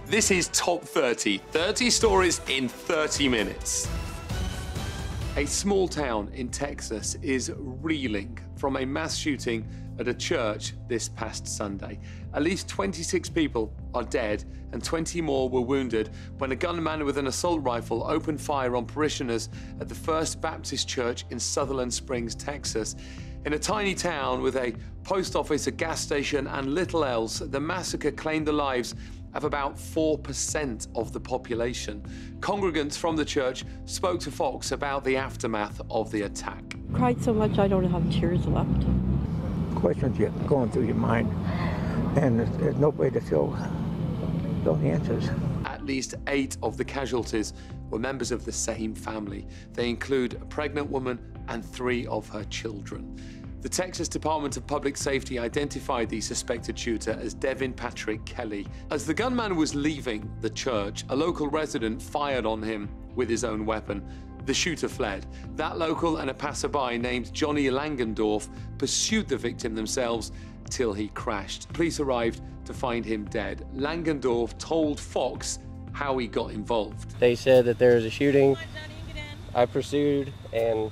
This is Top 30. 30 stories in 30 minutes. A small town in Texas is reeling from a mass shooting at a church this past Sunday. At least 26 people are dead and 20 more were wounded when a gunman with an assault rifle opened fire on parishioners at the First Baptist Church in Sutherland Springs, Texas. In a tiny town with a post office, a gas station, and little else, the massacre claimed the lives of about 4% of the population. Congregants from the church spoke to Fox about the aftermath of the attack. Cried so much I don't have tears left. Questions going through your mind, and there's no way to fill the answers. At least 8 of the casualties were members of the same family. They include a pregnant woman and 3 of her children. The Texas Department of Public Safety identified the suspected shooter as Devin Patrick Kelly. As the gunman was leaving the church, a local resident fired on him with his own weapon. The shooter fled. That local and a passerby named Johnny Langendorf pursued the victim themselves till he crashed. Police arrived to find him dead. Langendorf told Fox how he got involved. They said that there was a shooting. I pursued, and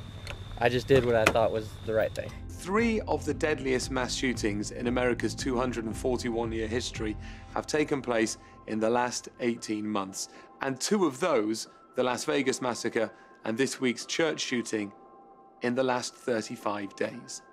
I just did what I thought was the right thing. 3 of the deadliest mass shootings in America's 241-year history have taken place in the last 18 months. And 2 of those, the Las Vegas massacre and this week's church shooting, in the last 35 days.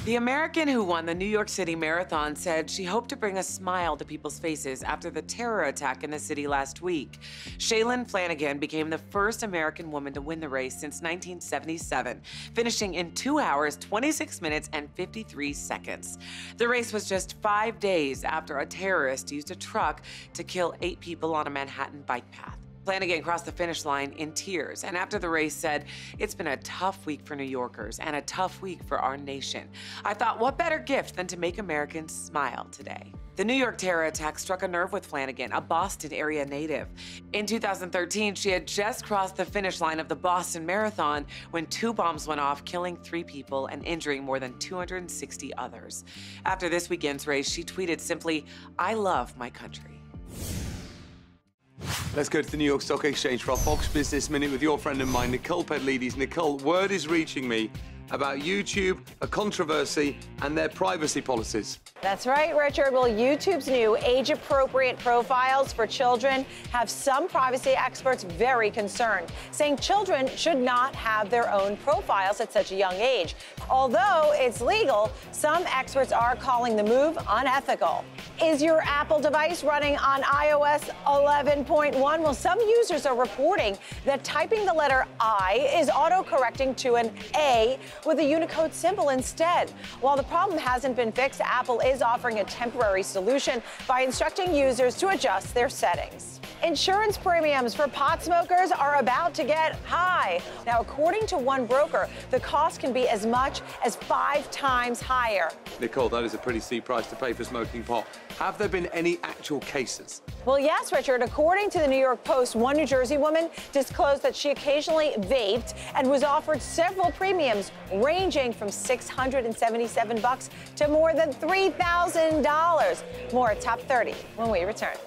The American who won the New York City Marathon said she hoped to bring a smile to people's faces after the terror attack in the city last week. Shaylin Flanagan became the first American woman to win the race since 1977, finishing in 2 hours, 26 minutes, and 53 seconds. The race was just 5 days after a terrorist used a truck to kill 8 people on a Manhattan bike path. Flanagan crossed the finish line in tears, and after the race said, "It's been a tough week for New Yorkers and a tough week for our nation. I thought, what better gift than to make Americans smile today?" The New York terror attack struck a nerve with Flanagan, a Boston area native. In 2013, she had just crossed the finish line of the Boston Marathon when 2 bombs went off, killing 3 people and injuring more than 260 others. After this weekend's race, she tweeted simply, "I love my country." Let's go to the New York Stock Exchange for our Fox Business Minute with your friend of mine, Nicole Pedlides. Nicole, word is reaching me about YouTube, a controversy, and their privacy policies. That's right, Richard. Well, YouTube's new age-appropriate profiles for children have some privacy experts very concerned, saying children should not have their own profiles at such a young age. Although it's legal, some experts are calling the move unethical. Is your Apple device running on iOS 11.1? Well, some users are reporting that typing the letter I is autocorrecting to an A with a Unicode symbol instead. While the problem hasn't been fixed, Apple is offering a temporary solution by instructing users to adjust their settings. Insurance premiums for pot smokers are about to get high. Now, according to one broker, the cost can be as much as 5 times higher. Nicole, that is a pretty steep price to pay for smoking pot. Have there been any actual cases? Well, yes, Richard. According to the New York Post, one New Jersey woman disclosed that she occasionally vaped and was offered several premiums ranging from $677 to more than $3,000. More at Top 30 when we return.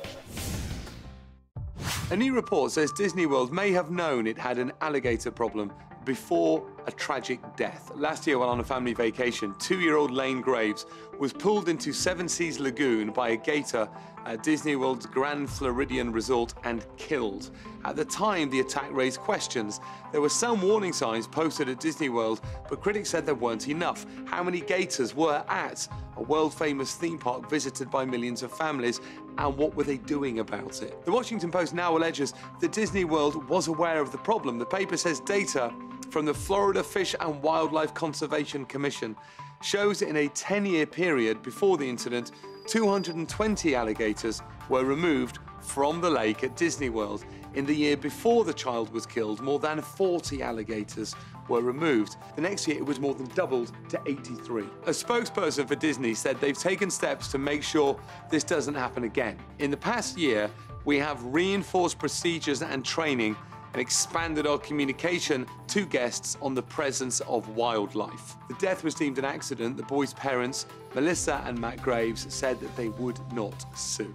A new report says Disney World may have known it had an alligator problem before a tragic death. Last year, while on a family vacation, 2-year-old Lane Graves was pulled into Seven Seas Lagoon by a gator at Disney World's Grand Floridian Resort and killed. At the time, the attack raised questions. There were some warning signs posted at Disney World, but critics said there weren't enough. How many gators were at a world-famous theme park visited by millions of families, and what were they doing about it? The Washington Post now alleges that Disney World was aware of the problem. The paper says data from the Florida Fish and Wildlife Conservation Commission shows in a 10-year period before the incident, 220 alligators were removed from the lake at Disney World. In the year before the child was killed, more than 40 alligators were removed. The next year, it was more than doubled to 83. A spokesperson for Disney said they've taken steps to make sure this doesn't happen again. In the past year, we have reinforced procedures and training and expanded our communication to guests on the presence of wildlife. The death was deemed an accident. The boys' parents, Melissa and Matt Graves, said that they would not sue.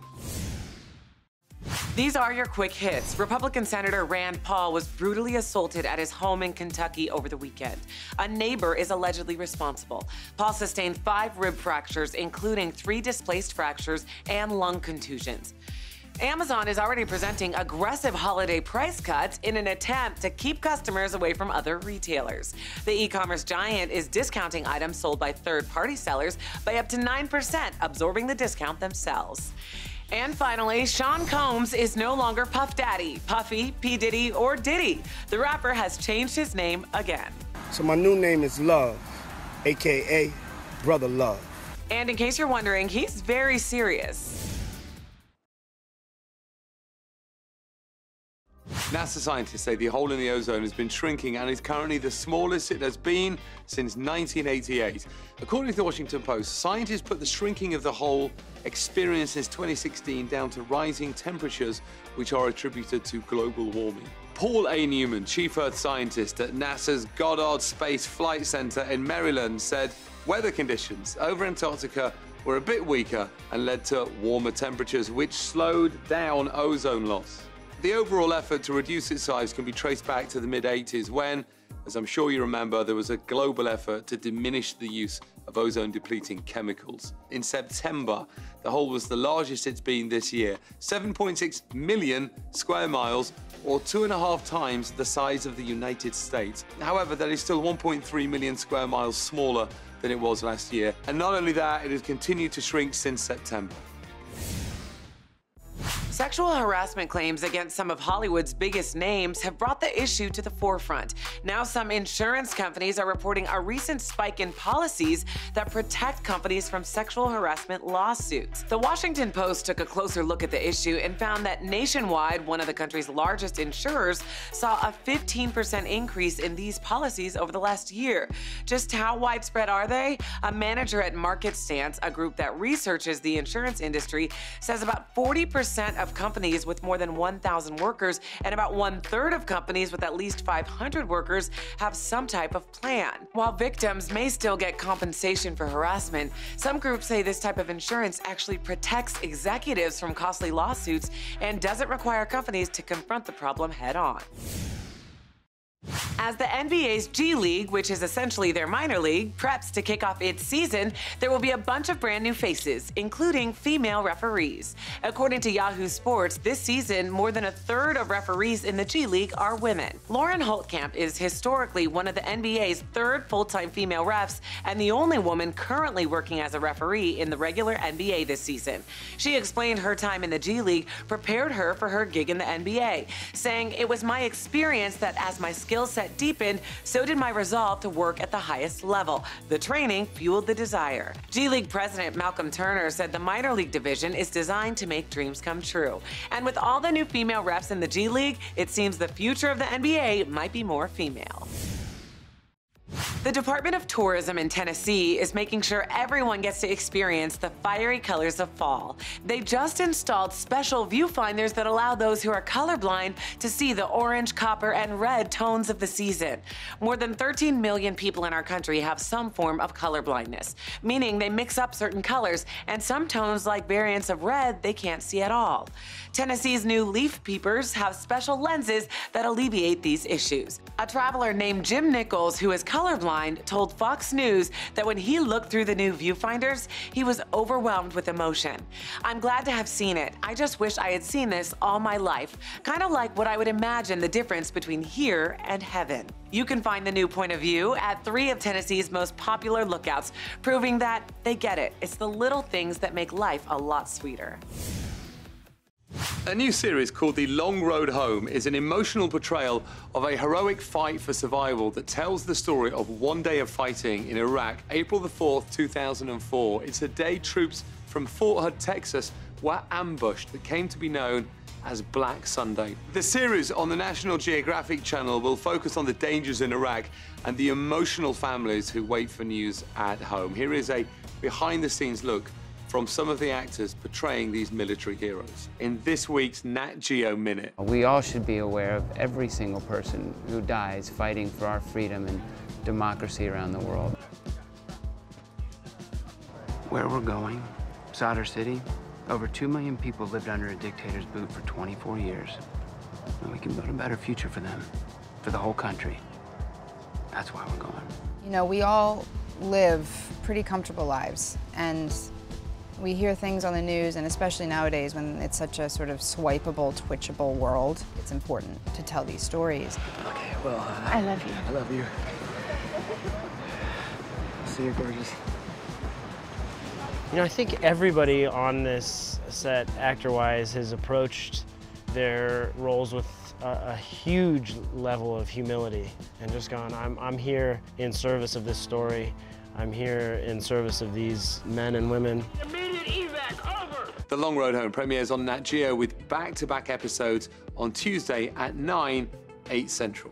These are your quick hits. Republican Senator Rand Paul was brutally assaulted at his home in Kentucky over the weekend. A neighbor is allegedly responsible. Paul sustained 5 rib fractures, including 3 displaced fractures and lung contusions. Amazon is already presenting aggressive holiday price cuts in an attempt to keep customers away from other retailers. The e-commerce giant is discounting items sold by third-party sellers by up to 9%, absorbing the discount themselves. And finally, Sean Combs is no longer Puff Daddy, Puffy, P. Diddy, or Diddy. The rapper has changed his name again. So my new name is Love, AKA Brother Love. And in case you're wondering, he's very serious. NASA scientists say the hole in the ozone has been shrinking and is currently the smallest it has been since 1988. According to the Washington Post, scientists put the shrinking of the hole experienced since 2016 down to rising temperatures, which are attributed to global warming. Paul A. Newman, chief Earth scientist at NASA's Goddard Space Flight Center in Maryland, said weather conditions over Antarctica were a bit weaker and led to warmer temperatures, which slowed down ozone loss. The overall effort to reduce its size can be traced back to the mid-80s when, as I'm sure you remember, there was a global effort to diminish the use of ozone-depleting chemicals. In September, the hole was the largest it's been this year, 7.6 million square miles, or 2.5 times the size of the United States. However, that is still 1.3 million square miles smaller than it was last year. And not only that, it has continued to shrink since September. Sexual harassment claims against some of Hollywood's biggest names have brought the issue to the forefront. Now some insurance companies are reporting a recent spike in policies that protect companies from sexual harassment lawsuits. The Washington Post took a closer look at the issue and found that Nationwide, one of the country's largest insurers, saw a 15% increase in these policies over the last year. Just how widespread are they? A manager at Market Stance, a group that researches the insurance industry, says about 40% of companies with more than 1,000 workers and about 1/3 of companies with at least 500 workers have some type of plan. While victims may still get compensation for harassment, some groups say this type of insurance actually protects executives from costly lawsuits and doesn't require companies to confront the problem head on. As the NBA's G League, which is essentially their minor league, preps to kick off its season, there will be a bunch of brand new faces, including female referees. According to Yahoo Sports, this season, more than 1/3 of referees in the G League are women. Lauren Holtkamp is historically one of the NBA's 3rd full-time female refs and the only woman currently working as a referee in the regular NBA this season. She explained her time in the G League prepared her for her gig in the NBA, saying, "It was my experience that as my skill set deepened, so did my resolve to work at the highest level. The training fueled the desire." G League president Malcolm Turner said the minor league division is designed to make dreams come true. And with all the new female refs in the G League, it seems the future of the NBA might be more female. The Department of Tourism in Tennessee is making sure everyone gets to experience the fiery colors of fall. They just installed special viewfinders that allow those who are colorblind to see the orange, copper, and red tones of the season. More than 13 million people in our country have some form of color blindness, meaning they mix up certain colors, and some tones like variants of red they can't see at all. Tennessee's new leaf peepers have special lenses that alleviate these issues. A traveler named Jim Nichols, who is colorblind, told Fox News that when he looked through the new viewfinders, he was overwhelmed with emotion. "I'm glad to have seen it. I just wish I had seen this all my life. Kind of like what I would imagine the difference between here and heaven." You can find the new point of view at 3 of Tennessee's most popular lookouts, proving that they get it. It's the little things that make life a lot sweeter. A new series called The Long Road Home is an emotional portrayal of a heroic fight for survival that tells the story of one day of fighting in Iraq, April the 4th, 2004. It's a day troops from Fort Hood, Texas were ambushed that came to be known as Black Sunday. The series on the National Geographic Channel will focus on the dangers in Iraq and the emotional families who wait for news at home. Here is a behind-the-scenes look from some of the actors portraying these military heroes in this week's Nat Geo Minute. We all should be aware of every single person who dies fighting for our freedom and democracy around the world. Where we're going, Sadr City, Over 2 million people lived under a dictator's boot for 24 years. And we can build a better future for them, for the whole country. That's why we're going. You know, we all live pretty comfortable lives, and we hear things on the news, and especially nowadays when it's such a sort of swipeable, twitchable world, it's important to tell these stories. Okay, well, I love you. I love you. See you, gorgeous. You know, I think everybody on this set, actor-wise, has approached their roles with a huge level of humility and just gone, I'm here in service of this story. I'm here in service of these men and women. Immediate evac, over! The Long Road Home premieres on Nat Geo with back-to-back episodes on Tuesday at 9, 8 Central.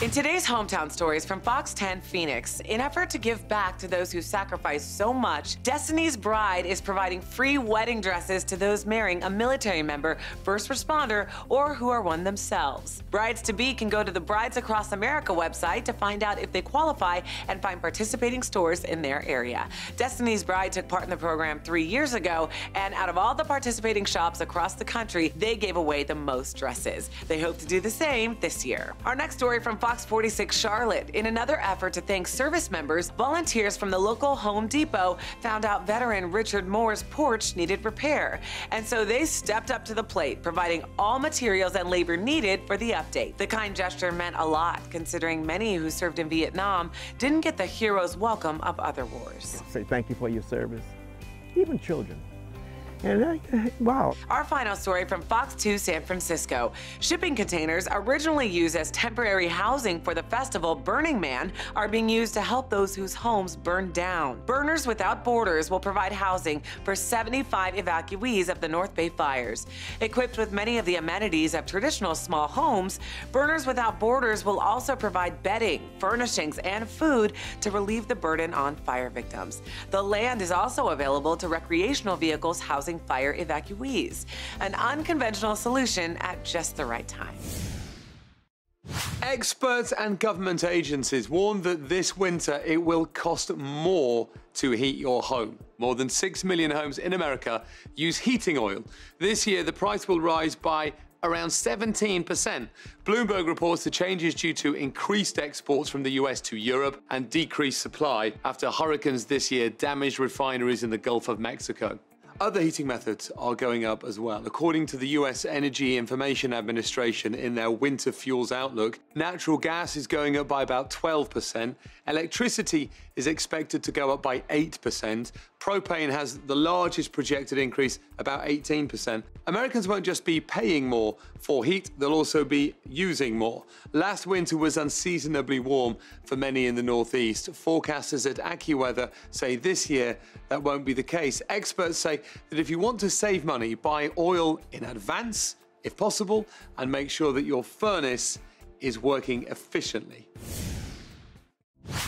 In today's Hometown Stories from Fox 10 Phoenix, in effort to give back to those who sacrificed so much, Destiny's Bride is providing free wedding dresses to those marrying a military member, first responder, or who are one themselves. Brides-to-be can go to the Brides Across America website to find out if they qualify and find participating stores in their area. Destiny's Bride took part in the program 3 years ago, and out of all the participating shops across the country, they gave away the most dresses. They hope to do the same this year. Our next story from Fox 46 Charlotte. In another effort to thank service members, volunteers from the local Home Depot found out veteran Richard Moore's porch needed repair. And so they stepped up to the plate, providing all materials and labor needed for the update. The kind gesture meant a lot, considering many who served in Vietnam didn't get the hero's welcome of other wars. Say thank you for your service, even children. And wow. Our final story from Fox 2 San Francisco. Shipping containers, originally used as temporary housing for the festival Burning Man, are being used to help those whose homes burned down. Burners Without Borders will provide housing for 75 evacuees of the North Bay fires. Equipped with many of the amenities of traditional small homes, Burners Without Borders will also provide bedding, furnishings, and food to relieve the burden on fire victims. The land is also available to recreational vehicles housing fire evacuees. An unconventional solution at just the right time. Experts and government agencies warn that this winter it will cost more to heat your home. More than 6 million homes in America use heating oil. This year, the price will rise by around 17%. Bloomberg reports the change is due to increased exports from the US to Europe and decreased supply after hurricanes this year damaged refineries in the Gulf of Mexico. Other heating methods are going up as well. According to the US Energy Information Administration in their winter fuels outlook, natural gas is going up by about 12%, electricity is expected to go up by 8%, propane has the largest projected increase, about 18%. Americans won't just be paying more for heat, they'll also be using more. Last winter was unseasonably warm for many in the Northeast. Forecasters at AccuWeather say this year that won't be the case. Experts say that if you want to save money, buy oil in advance, if possible, and make sure that your furnace is working efficiently.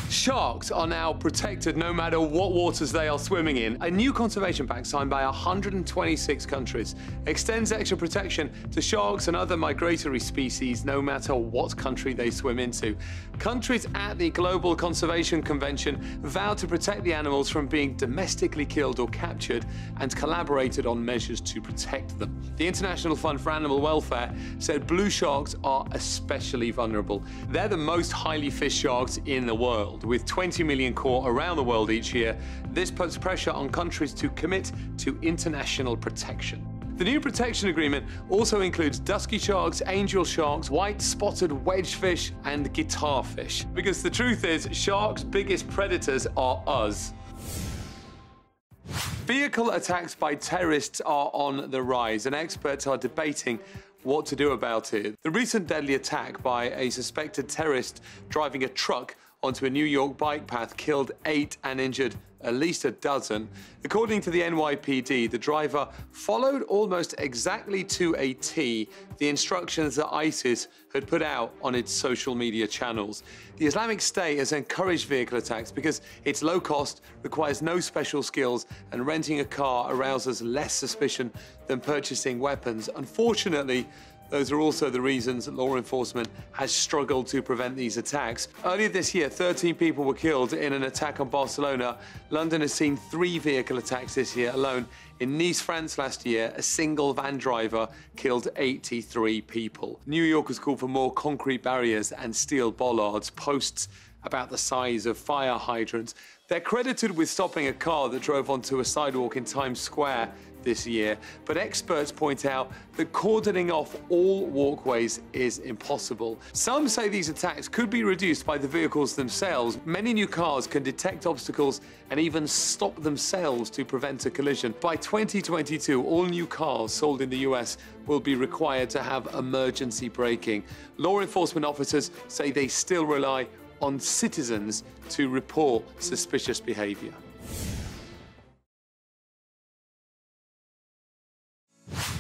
Sharks are now protected no matter what waters they are swimming in. A new conservation pact signed by 126 countries extends extra protection to sharks and other migratory species no matter what country they swim into. Countries at the Global Conservation Convention vowed to protect the animals from being domestically killed or captured and collaborated on measures to protect them. The International Fund for Animal Welfare said blue sharks are especially vulnerable. They're the most highly fished sharks in the world. With 20 million caught around the world each year, this puts pressure on countries to commit to international protection. The new protection agreement also includes dusky sharks, angel sharks, white spotted wedgefish, and guitarfish. Because the truth is, sharks' biggest predators are us. Vehicle attacks by terrorists are on the rise, and experts are debating what to do about it. The recent deadly attack by a suspected terrorist driving a truck onto a New York bike path killed 8 and injured at least a dozen. According to the NYPD, the driver followed almost exactly to a T the instructions that ISIS had put out on its social media channels. The Islamic State has encouraged vehicle attacks because it's low cost, requires no special skills, and renting a car arouses less suspicion than purchasing weapons. Unfortunately, those are also the reasons that law enforcement has struggled to prevent these attacks. Earlier this year, 13 people were killed in an attack on Barcelona. London has seen 3 vehicle attacks this year alone. In Nice, France last year, a single van driver killed 83 people. New York has called for more concrete barriers and steel bollards, posts about the size of fire hydrants. They're credited with stopping a car that drove onto a sidewalk in Times Square this year, but experts point out that cordoning off all walkways is impossible. Some say these attacks could be reduced by the vehicles themselves. Many new cars can detect obstacles and even stop themselves to prevent a collision. By 2022, all new cars sold in the US will be required to have emergency braking. Law enforcement officers say they still rely on citizens to report suspicious behavior.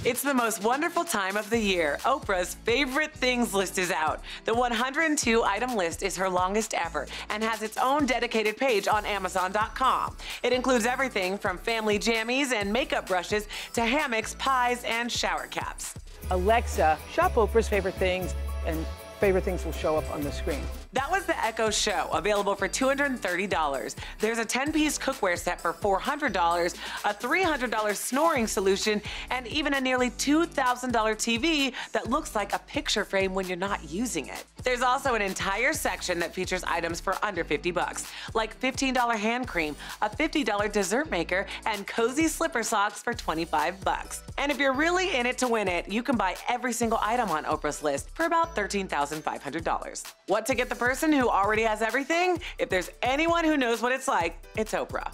It's the most wonderful time of the year. Oprah's favorite things list is out. The 102-item list is her longest ever and has its own dedicated page on Amazon.com. It includes everything from family jammies and makeup brushes to hammocks, pies, and shower caps. Alexa, shop Oprah's favorite things, and favorite things will show up on the screen. That was the Echo Show, available for $230. There's a 10-piece cookware set for $400, a $300 snoring solution, and even a nearly $2,000 TV that looks like a picture frame when you're not using it. There's also an entire section that features items for under $50, like $15 hand cream, a $50 dessert maker, and cozy slipper socks for $25. And if you're really in it to win it, you can buy every single item on Oprah's list for about $13,500. What to get the person who already has everything? If there's anyone who knows what it's like, it's Oprah.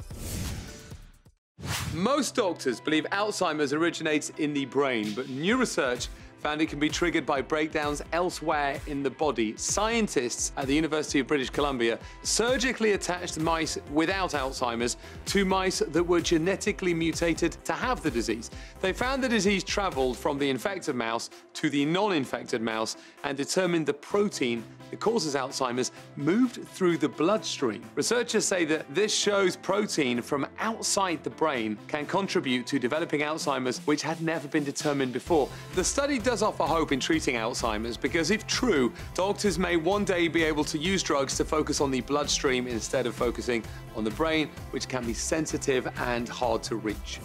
Most doctors believe Alzheimer's originates in the brain, but new research found it can be triggered by breakdowns elsewhere in the body. Scientists at the University of British Columbia surgically attached mice without Alzheimer's to mice that were genetically mutated to have the disease. They found the disease traveled from the infected mouse to the non-infected mouse and determined the protein that causes Alzheimer's moved through the bloodstream. Researchers say that this shows protein from outside the brain can contribute to developing Alzheimer's, which had never been determined before. The study does offer hope in treating Alzheimer's because, if true, doctors may one day be able to use drugs to focus on the bloodstream instead of focusing on the brain, which can be sensitive and hard to reach.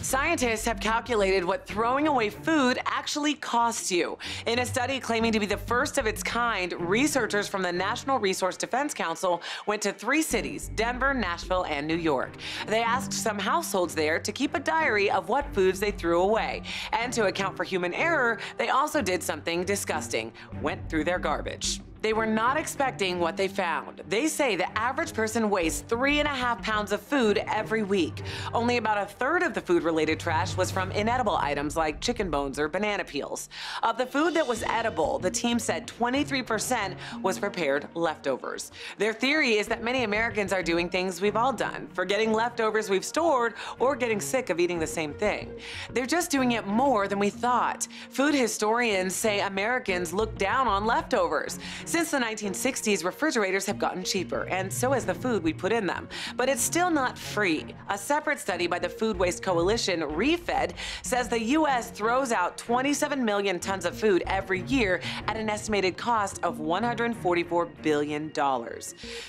Scientists have calculated what throwing away food actually costs you. In a study claiming to be the first of its kind, researchers from the National Resource Defense Council went to 3 cities, Denver, Nashville, and New York. They asked some households there to keep a diary of what foods they threw away. And to account for human error, they also did something disgusting, went through their garbage. They were not expecting what they found. They say the average person wastes 3.5 pounds of food every week. Only about a third of the food-related trash was from inedible items like chicken bones or banana peels. Of the food that was edible, the team said 23% was prepared leftovers. Their theory is that many Americans are doing things we've all done, forgetting leftovers we've stored or getting sick of eating the same thing. They're just doing it more than we thought. Food historians say Americans look down on leftovers. Since the 1960s, refrigerators have gotten cheaper, and so has the food we put in them. But it's still not free. A separate study by the Food Waste Coalition, ReFed, says the U.S. throws out 27 million tons of food every year at an estimated cost of $144 billion.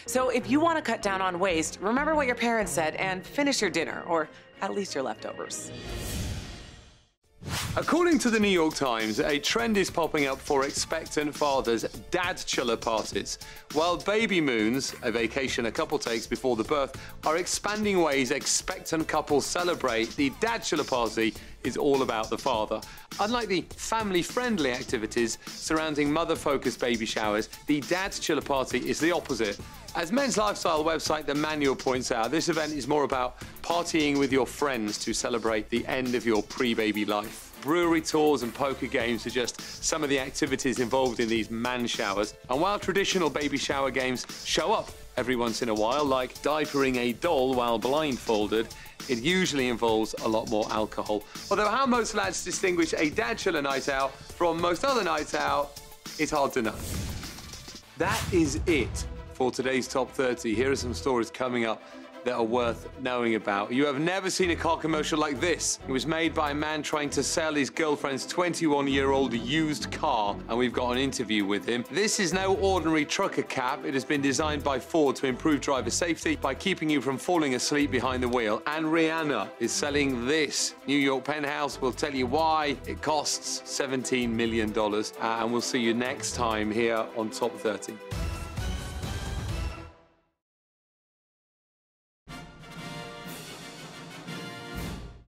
So if you want to cut down on waste, remember what your parents said and finish your dinner, or at least your leftovers. According to the New York Times, a trend is popping up for expectant fathers' Dad-chelor parties. While baby moons, a vacation a couple takes before the birth, are expanding ways expectant couples celebrate, the Dad-chelor party is all about the father. Unlike the family-friendly activities surrounding mother-focused baby showers, the Dad-chelor party is the opposite. As men's lifestyle website The Manual points out, this event is more about partying with your friends to celebrate the end of your pre-baby life. Brewery tours and poker games are just some of the activities involved in these man showers. And while traditional baby shower games show up every once in a while, like diapering a doll while blindfolded, it usually involves a lot more alcohol. Although how most lads distinguish a Dad-chelor night out from most other nights out is hard to know. That is it for today's Top 30. Here are some stories coming up that are worth knowing about. You have never seen a car commercial like this. It was made by a man trying to sell his girlfriend's 21-year-old used car, and we've got an interview with him. This is no ordinary trucker cab. It has been designed by Ford to improve driver safety by keeping you from falling asleep behind the wheel. And Rihanna is selling this New York penthouse. We'll tell you why. It costs $17 million. And we'll see you next time here on Top 30.